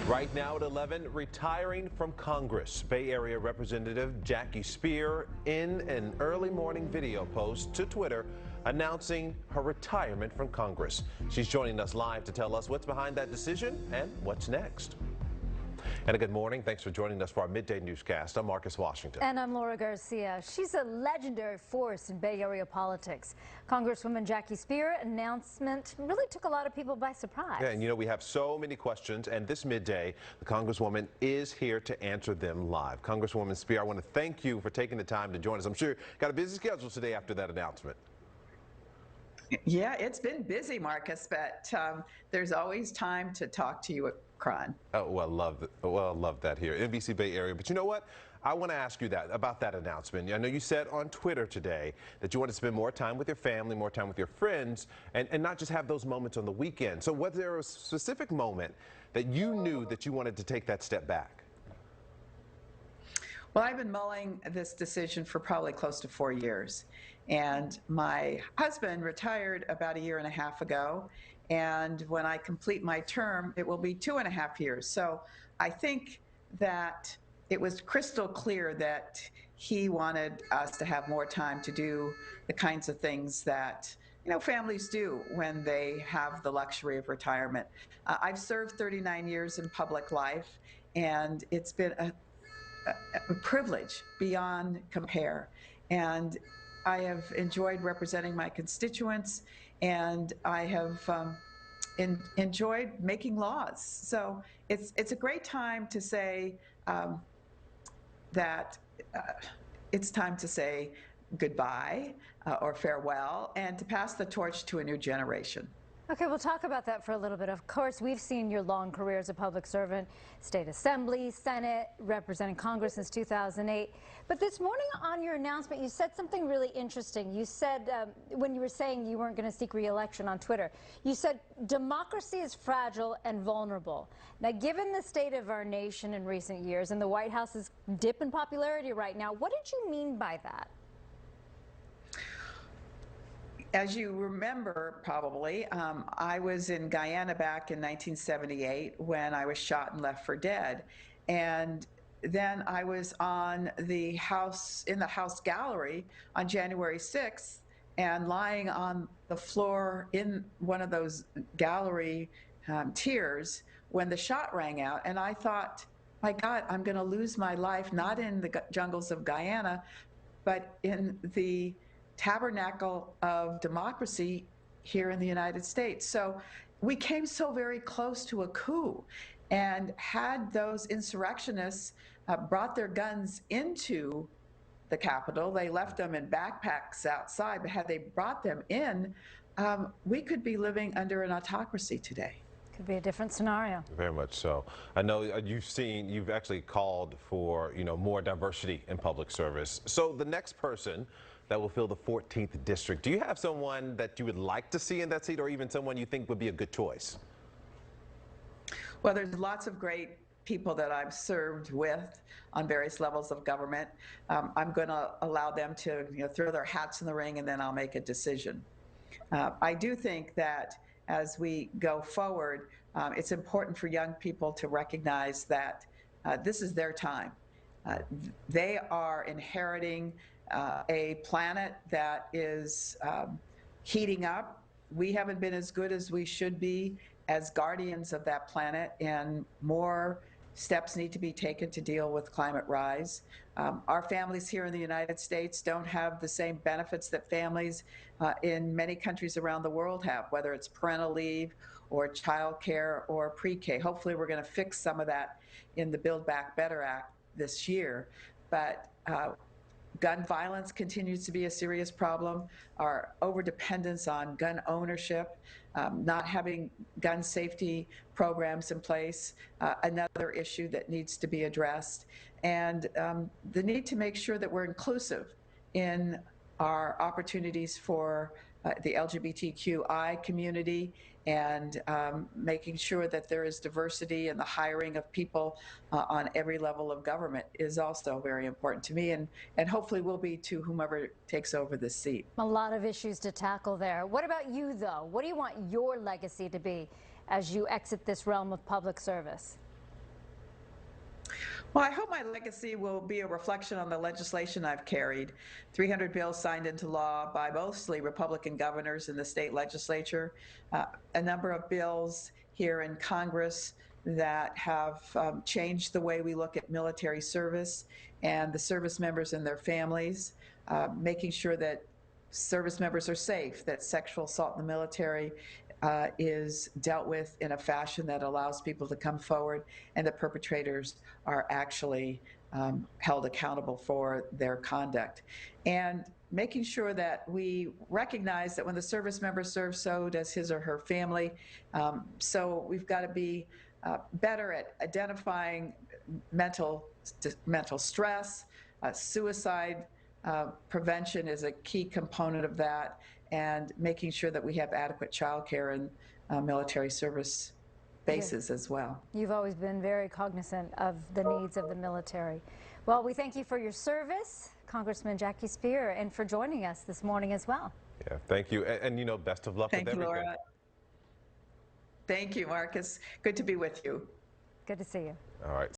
Right now at 11, retiring from Congress, Bay Area Representative Jackie Speier in an early morning video post to Twitter announcing her retirement from Congress. She's joining us live to tell us what's behind that decision and what's next. And a good morning. Thanks for joining us for our midday newscast. I'm Marcus Washington. And I'm Laura Garcia. She's a legendary force in Bay Area politics. Congresswoman Jackie Speier announcement really took a lot of people by surprise. Yeah, and you know, we have so many questions, and this midday, the Congresswoman is here to answer them live. Congresswoman Speier, I want to thank you for taking the time to join us. I'm sure you got a busy schedule today after that announcement. Yeah, it's been busy, Marcus, but there's always time to talk to you at Cron. Oh, well, I love that here, NBC Bay Area. But you know what? I want to ask you about that announcement. I know you said on Twitter today that you want to spend more time with your family, more time with your friends, and not just have those moments on the weekend. So was there a specific moment that you knew that you wanted to take that step back? Well, I've been mulling this decision for probably close to 4 years. And my husband retired about 1.5 years ago. And when I complete my term, it will be 2.5 years. So I think that it was crystal clear that he wanted us to have more time to do the kinds of things that families do when they have the luxury of retirement. I've served 39 years in public life, and it's been a privilege beyond compare. And I have enjoyed representing my constituents, and I have enjoyed making laws. So it's a great time to say that it's time to say goodbye or farewell, and to pass the torch to a new generation. Okay, we'll talk about that for a little bit. Of course, we've seen your long career as a public servant, state assembly, Senate, representing Congress since 2008. But this morning on your announcement, you said something really interesting. You said, when you were saying you weren't going to seek re-election on Twitter, you said democracy is fragile and vulnerable. Now, given the state of our nation in recent years and the White House's dip in popularity right now, what did you mean by that? As you remember, probably, I was in Guyana back in 1978 when I was shot and left for dead. And then I was in the House gallery on January 6th and lying on the floor in one of those gallery tiers when the shot rang out. And I thought, my God, I'm going to lose my life, not in the jungles of Guyana, but in the tabernacle of democracy here in the United States. So we came so very close to a coup, and had those insurrectionists brought their guns into the Capitol, they left them in backpacks outside, but had they brought them in, we could be living under an autocracy today. Could be a different scenario. Very much so. I know you've actually called for, more diversity in public service. So the next person that will fill the 14th district, do you have someone that you would like to see in that seat, or even someone you think would be a good choice? Well, there's lots of great people that I've served with on various levels of government. I'm going to allow them to throw their hats in the ring, and then I'll make a decision. I do think that as we go forward, it's important for young people to recognize that this is their time. They are inheriting a planet that is heating up. We haven't been as good as we should be as guardians of that planet, and more steps need to be taken to deal with climate rise. Our families here in the United States don't have the same benefits that families in many countries around the world have, whether it's parental leave or child care or pre-K. Hopefully we're going to fix some of that in the Build Back Better Act this year. But gun violence continues to be a serious problem. Our overdependence on gun ownership, not having gun safety programs in place, another issue that needs to be addressed, and the need to make sure that we're inclusive in our opportunities for the LGBTQI community, and making sure that there is diversity in the hiring of people on every level of government is also very important to me, and hopefully will be to whomever takes over this seat. A lot of issues to tackle there. What about you, though? What do you want your legacy to be as you exit this realm of public service? Well, I hope my legacy will be a reflection on the legislation I've carried. 300 bills signed into law by mostly Republican governors in the state legislature, a number of bills here in Congress that have changed the way we look at military service and the service members and their families, making sure that service members are safe, that sexual assault in the military is dealt with in a fashion that allows people to come forward and the perpetrators are actually held accountable for their conduct. And making sure that we recognize that when the service member serves, so does his or her family. So we've got to be better at identifying mental stress, suicide prevention is a key component of that, and making sure that we have adequate childcare in military service bases as well. You've always been very cognizant of the needs of the military. Well, we thank you for your service, Congresswoman Jackie Speier, and for joining us this morning as well. Yeah, thank you. And you know, best of luck with everything. Thank you, Laura. Thank you, Marcus. Good to be with you. Good to see you. All right.